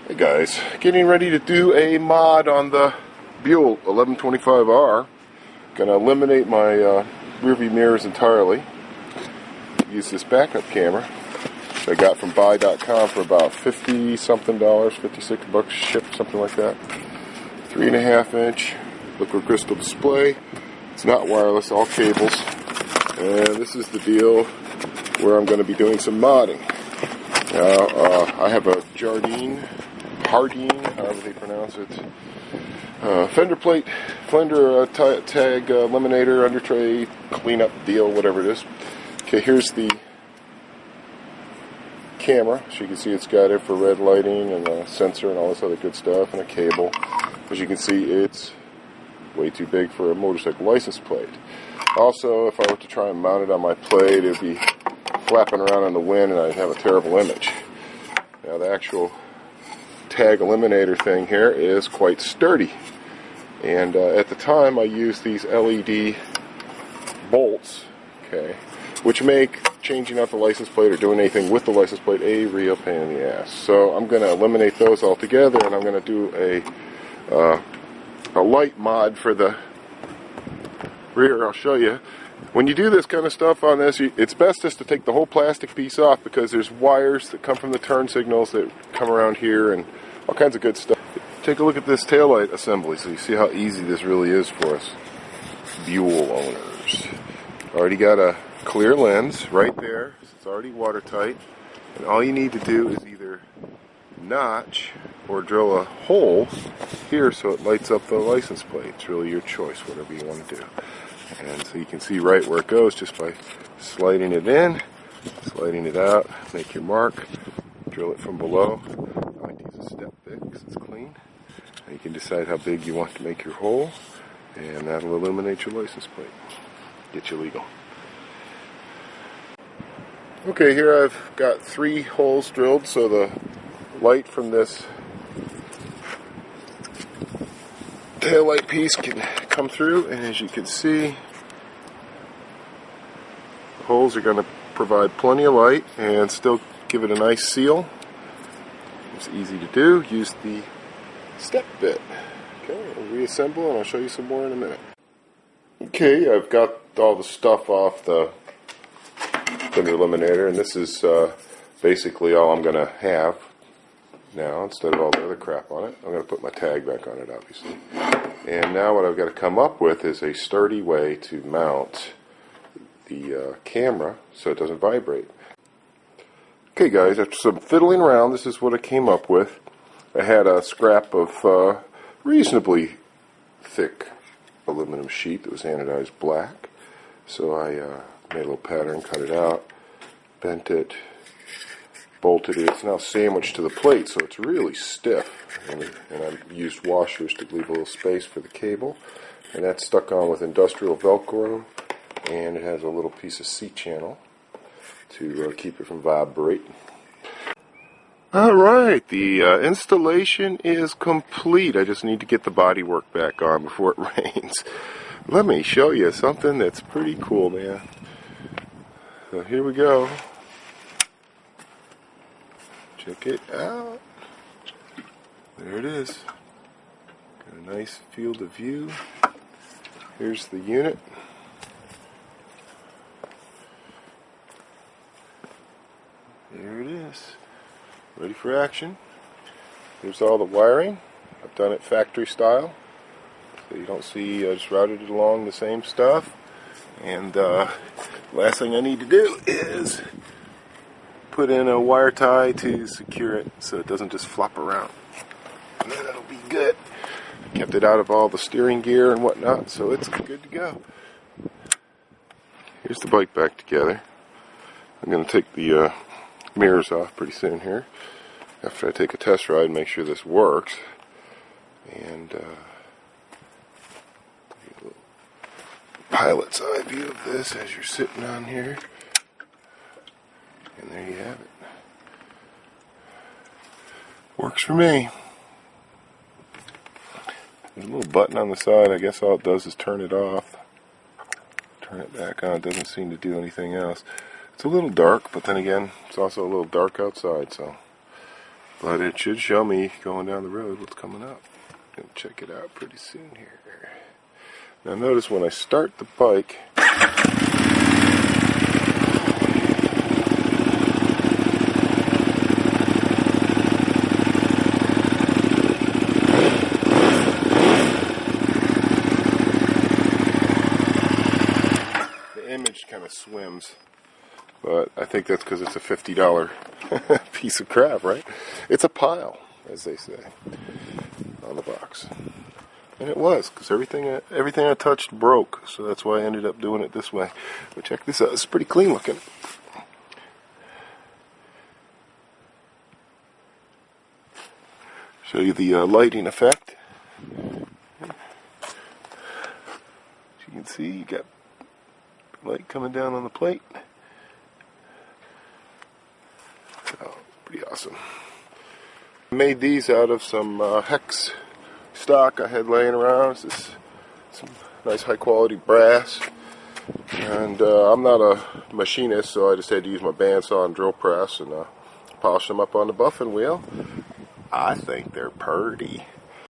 Hey guys, getting ready to do a mod on the Buell 1125R. Gonna eliminate my rear view mirrors entirely. Use this backup camera that I got from buy.com for about 50 something dollars, 56 bucks shipped, something like that. 3.5 inch liquid crystal display. It's not wireless, all cables. And this is the deal where I'm going to be doing some modding. Now, I have a Harding, however they pronounce it, fender plate, fender tag eliminator, under tray, cleanup deal, whatever it is. Okay, here's the camera. As you can see, it's got infrared lighting and a sensor and all this other good stuff, and a cable. As you can see, it's way too big for a motorcycle license plate. Also, if I were to try and mount it on my plate, it would be flapping around in the wind and I'd have a terrible image. Now, the actual tag eliminator thing here is quite sturdy. And at the time, I used these LED bolts, okay, which make changing out the license plate or doing anything with the license plate a real pain in the ass. So I'm going to eliminate those altogether, and I'm going to do a light mod for the rear. I'll show you. When you do this kind of stuff on this, it's best just to take the whole plastic piece off, because there's wires that come from the turn signals that come around here and all kinds of good stuff. Take a look at this taillight assembly so you see how easy this really is for us Buell owners. Already got a clear lens right there, so it's already watertight, and all you need to do is either notch or drill a hole here so it lights up the license plate. It's really your choice, whatever you want to do. And so you can see right where it goes just by sliding it in, sliding it out, make your mark, drill it from below. I like to use a step bit because it's clean. And you can decide how big you want to make your hole, and that'll illuminate your license plate. Get you legal. Okay, here I've got 3 holes drilled so the light from this taillight piece can come through, and as you can see, the holes are going to provide plenty of light and still give it a nice seal. It's easy to do. Use the step bit. Okay, I'll reassemble and I'll show you some more in a minute. Okay, I've got all the stuff off the fender eliminator, and this is basically all I'm going to have now instead of all the other crap on it. I'm going to put my tag back on it, obviously. And now what I've got to come up with is a sturdy way to mount the camera so it doesn't vibrate. Okay guys, after some fiddling around, this is what I came up with. I had a scrap of reasonably thick aluminum sheet that was anodized black. So I made a little pattern, cut it out, bent it, bolted it. It's now sandwiched to the plate, so it's really stiff. And I used washers to leave a little space for the cable. And that's stuck on with industrial Velcro, and it has a little piece of C-channel to keep it from vibrating. Alright, the installation is complete. I just need to get the bodywork back on before it rains. Let me show you something that's pretty cool, man. So here we go. Check it out. There it is. Got a nice field of view. Here's the unit. There it is. Ready for action. Here's all the wiring. I've done it factory style, so you don't see I just routed it along the same stuff. And last thing I need to do is put in a wire tie to secure it so it doesn't just flop around. And then it'll be good. Kept it out of all the steering gear and whatnot, so it's good to go. Here's the bike back together. I'm going to take the mirrors off pretty soon here after I take a test ride and make sure this works. And pilot's eye view of this as you're sitting on here, and there you have it. Works for me. There's a little button on the side. I guess all it does is turn it off, turn it back on. It doesn't seem to do anything else. It's a little dark, but then again, it's also a little dark outside, so But it should show me going down the road what's coming up. Gonna check it out pretty soon here. Now notice when I start the bike, the image kind of swims. But I think that's because it's a $50 piece of crap, right? It's a pile, as they say, on the box. And it was, because everything I touched broke, so that's why I ended up doing it this way. But check this out, it's pretty clean looking. Show you the lighting effect. As you can see, you got light coming down on the plate. Oh, pretty awesome. I made these out of some hex stock I had laying around. This is some nice high quality brass. And I'm not a machinist, so I just had to use my bandsaw and drill press and polish them up on the buffing wheel. I think they're purty.